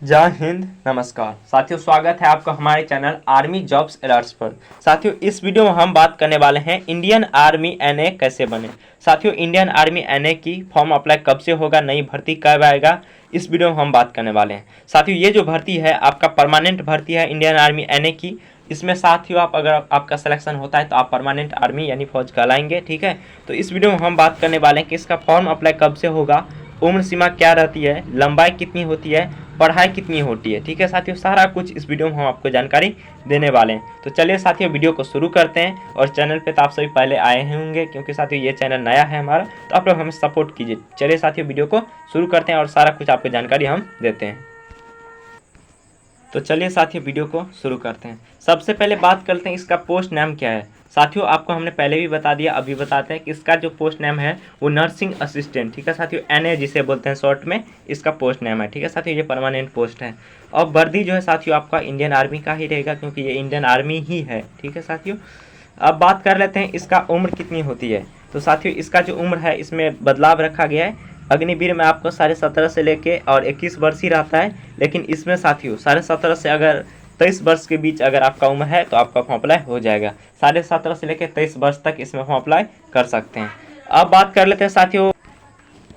जय हिंद, नमस्कार साथियों। स्वागत है आपका हमारे चैनल आर्मी जॉब्स अलर्ट्स पर। साथियों, इस वीडियो में हम बात करने वाले हैं इंडियन आर्मी एनए कैसे बने। साथियों, इंडियन आर्मी एनए की फॉर्म अप्लाई कब से होगा, नई भर्ती कब आएगा, इस वीडियो में हम बात करने वाले हैं। साथियों, ये जो भर्ती है आपका परमानेंट भर्ती है इंडियन आर्मी एनए की। इसमें साथियों अगर आपका सिलेक्शन होता है तो आप परमानेंट आर्मी यानी फौज कहलाएंगे। ठीक है, तो इस वीडियो में हम बात करने वाले हैं कि इसका फॉर्म अप्लाई कब से होगा, उम्र सीमा क्या रहती है, लंबाई कितनी होती है, पढ़ाई कितनी होती है। ठीक है साथियों, सारा कुछ इस वीडियो में हम आपको जानकारी देने वाले हैं। तो चलिए साथियों, वीडियो को शुरू करते हैं। और चैनल पे तो आप सभी पहले आए होंगे क्योंकि साथियों ये चैनल नया है हमारा, तो आप लोग हमें सपोर्ट कीजिए। चलिए साथियों, वीडियो को शुरू करते हैं और सारा कुछ आपको जानकारी हम देते हैं। तो चलिए साथियों, वीडियो को शुरू करते हैं। सबसे पहले बात करते हैं इसका पोस्ट नेम क्या है। साथियों, आपको हमने पहले भी बता दिया, अभी बताते हैं कि इसका जो पोस्ट नेम है वो नर्सिंग असिस्टेंट। ठीक है साथियों, एनए जिसे बोलते हैं शॉर्ट में, इसका पोस्ट नेम है। ठीक है साथियों, ये परमानेंट पोस्ट है। और वर्दी जो है साथियों आपका इंडियन आर्मी का ही रहेगा क्योंकि ये इंडियन आर्मी ही है। ठीक है साथियों, अब बात कर लेते हैं इसका उम्र कितनी होती है। तो साथियों, इसका जो उम्र है इसमें बदलाव रखा गया है। अग्निवीर में आपको 17.5 से लेके और 21 वर्ष ही रहता है, लेकिन इसमें साथियों 17.5 से अगर 23 वर्ष के बीच अगर आपका उम्र है तो आपका फॉर्म अप्लाई हो जाएगा। 17.5 से लेकर 23 वर्ष तक इसमें फॉर्म अप्लाई कर सकते हैं। अब बात कर लेते हैं साथियों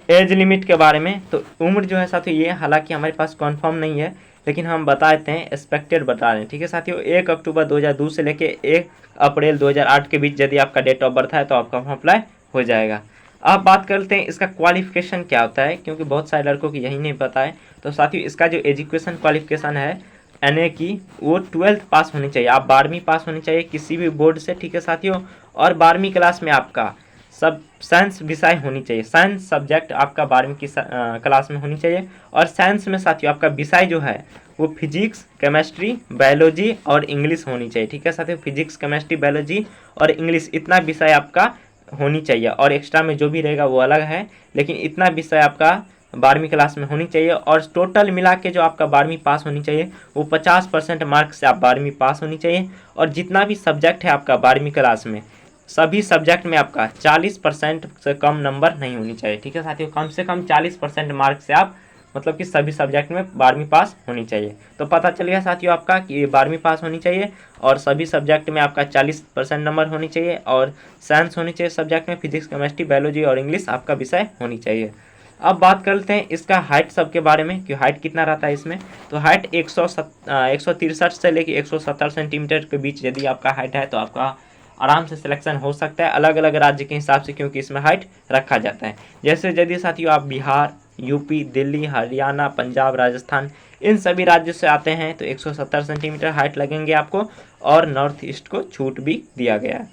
एज लिमिट के बारे में। तो उम्र जो है साथियों ये हालांकि हमारे पास कन्फर्म नहीं है, लेकिन हम बता देते हैं, एक्सपेक्टेड बता रहे हैं। ठीक है साथियों, 1 अक्टूबर 2002 से लेके 1 अप्रैल 2008 के बीच यदि आपका डेट ऑफ बर्थ है तो आपका फॉर्म अप्लाई हो जाएगा। अब बात करते हैं इसका क्वालिफिकेशन क्या होता है, क्योंकि बहुत सारे लड़कों को यही नहीं पता है। तो साथियों, इसका जो एजुकेशन क्वालिफिकेशन है एनए की, वो 12th पास होनी चाहिए। आप 12वीं पास होनी चाहिए किसी भी बोर्ड से। ठीक है साथियों, और 12वीं क्लास में आपका सब साइंस विषय होनी चाहिए। साइंस सब्जेक्ट आपका 12वीं की क्लास में होनी चाहिए। और साइंस में साथियों आपका विषय जो है वो फिजिक्स, केमिस्ट्री, बायोलॉजी और इंग्लिश होनी चाहिए। ठीक है साथियों, फिजिक्स, केमिस्ट्री, बायोलॉजी और इंग्लिश, इतना विषय आपका होनी चाहिए। और एक्स्ट्रा में जो भी रहेगा वो अलग है, लेकिन इतना विषय आपका 12वीं क्लास में होनी चाहिए। और टोटल मिला के जो आपका 12वीं पास होनी चाहिए वो 50% मार्क्स से आप 12वीं पास होनी चाहिए। और जितना भी सब्जेक्ट है आपका 12वीं क्लास में, सभी सब्जेक्ट में आपका 40% से कम नंबर नहीं होनी चाहिए। ठीक है साथियों, कम से कम 40% मार्क से आप मतलब कि सभी सब्जेक्ट में 12वीं पास होनी चाहिए। तो पता चल गया साथियों आपका कि ये 12वीं पास होनी चाहिए और सभी सब्जेक्ट में आपका 40% नंबर होनी चाहिए। और साइंस होनी चाहिए सब्जेक्ट में, फिजिक्स, केमिस्ट्री, बायोलॉजी और इंग्लिश आपका विषय होनी चाहिए। अब बात करते हैं इसका हाइट सब के बारे में कि हाइट कितना रहता है इसमें। तो हाइट 163 से लेकर 170 सेंटीमीटर के बीच यदि आपका हाइट है तो आपका आराम से सिलेक्शन हो सकता है, अलग अलग राज्य के हिसाब से, क्योंकि इसमें हाइट रखा जाता है। जैसे यदि साथियों आप बिहार, यूपी, दिल्ली, हरियाणा, पंजाब, राजस्थान, इन सभी राज्यों से आते हैं तो 170 सेंटीमीटर हाइट लगेंगे आपको। और नॉर्थ ईस्ट को छूट भी दिया गया है।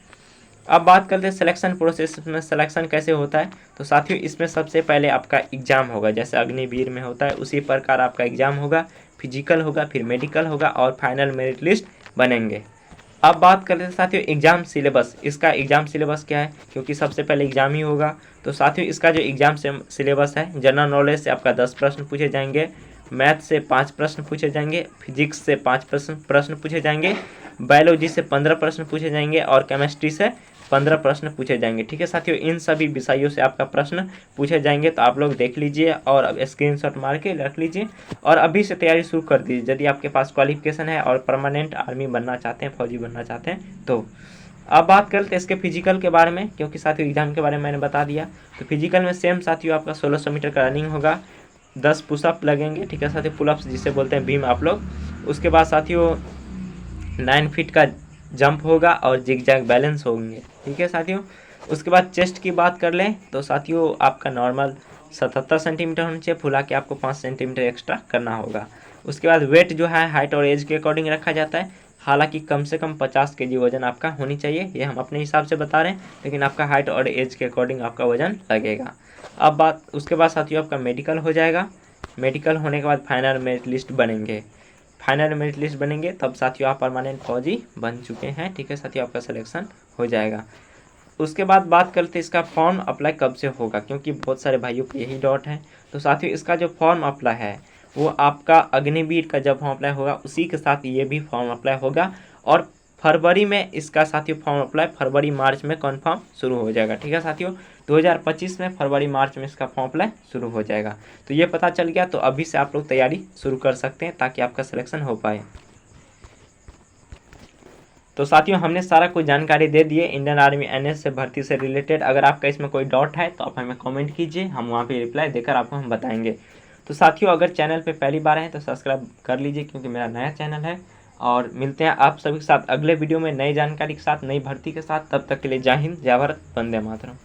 अब बात करते हैं सिलेक्शन प्रोसेस में सिलेक्शन कैसे होता है। तो साथियों इसमें सबसे पहले आपका एग्जाम होगा, जैसे अग्निवीर में होता है उसी प्रकार आपका एग्जाम होगा। फिजिकल होगा, फिर मेडिकल होगा और फाइनल मेरिट लिस्ट बनेंगे। अब बात करते हैं साथियों एग्जाम सिलेबस। इसका एग्जाम सिलेबस क्या है, क्योंकि सबसे पहले एग्जाम ही होगा। तो साथियों इसका जो एग्जाम सिलेबस है, जनरल नॉलेज से आपका 10 प्रश्न पूछे जाएंगे, मैथ से 5 प्रश्न पूछे जाएंगे, फिजिक्स से 5 प्रश्न पूछे जाएंगे, बायोलॉजी से 15 प्रश्न पूछे जाएंगे और केमिस्ट्री से 15 प्रश्न पूछे जाएंगे। ठीक है साथियों, इन सभी विषयों से आपका प्रश्न पूछे जाएंगे। तो आप लोग देख लीजिए और अब स्क्रीनशॉट मार के रख लीजिए और अभी से तैयारी शुरू कर दीजिए यदि आपके पास क्वालिफिकेशन है और परमानेंट आर्मी बनना चाहते हैं, फौजी बनना चाहते हैं तो। अब बात करते हैं इसके फिजिकल के बारे में, क्योंकि साथियों एग्जाम के बारे में मैंने बता दिया। तो फिजिकल में सेम साथियों आपका 1600 मीटर का रनिंग होगा, 10 पुशअप लगेंगे। ठीक है साथियों, पुलअप्स जिसे बोलते हैं बीम आप लोग। उसके बाद साथियों 9 फीट का जंप होगा और जिग जैग बैलेंस होंगे। ठीक है साथियों, उसके बाद चेस्ट की बात कर लें तो साथियों आपका नॉर्मल 77 सेंटीमीटर होना चाहिए, फुला के आपको 5 सेंटीमीटर एक्स्ट्रा करना होगा। उसके बाद वेट जो है हाइट और एज के अकॉर्डिंग रखा जाता है, हालांकि कम से कम 50 kg वजन आपका होनी चाहिए, ये हम अपने हिसाब से बता रहे हैं, लेकिन आपका हाइट और एज के अकॉर्डिंग आपका वजन लगेगा। अब बात उसके बाद साथियों आपका मेडिकल हो जाएगा। मेडिकल होने के बाद फाइनल मेरिट लिस्ट बनेंगे। फाइनल मेरिट लिस्ट बनेंगे तब साथियों आप परमानेंट फौजी बन चुके हैं। ठीक है साथियों, आपका सिलेक्शन हो जाएगा। उसके बाद बात करते हैं इसका फॉर्म अप्लाई कब से होगा, क्योंकि बहुत सारे भाइयों को यही डाउट है। तो साथियों इसका जो फॉर्म अप्लाई है वो आपका अग्निवीर का जब फॉर्म अप्लाई होगा उसी के साथ ये भी फॉर्म अप्लाई होगा। और फरवरी में इसका साथियों फॉर्म अप्लाई फरवरी मार्च में कन्फर्म शुरू हो जाएगा। ठीक है साथियों, 2025 में फरवरी मार्च में इसका फॉर्म अप्लाई शुरू हो जाएगा। तो ये पता चल गया, तो अभी से आप लोग तैयारी शुरू कर सकते हैं ताकि आपका सिलेक्शन हो पाए। तो साथियों हमने सारा कुछ जानकारी दे दिए इंडियन आर्मी एनएस से भर्ती से रिलेटेड। अगर आपका इसमें कोई डाउट है तो आप हमें कमेंट कीजिए, हम वहाँ पे रिप्लाई देकर आपको हम बताएंगे। तो साथियों अगर चैनल पे पहली बार हैं तो सब्सक्राइब कर लीजिए क्योंकि मेरा नया चैनल है। और मिलते हैं आप सभी के साथ अगले वीडियो में नई जानकारी के साथ, नई भर्ती के साथ। तब तक के लिए जय हिंद, जय भारत, वंदे मातरम।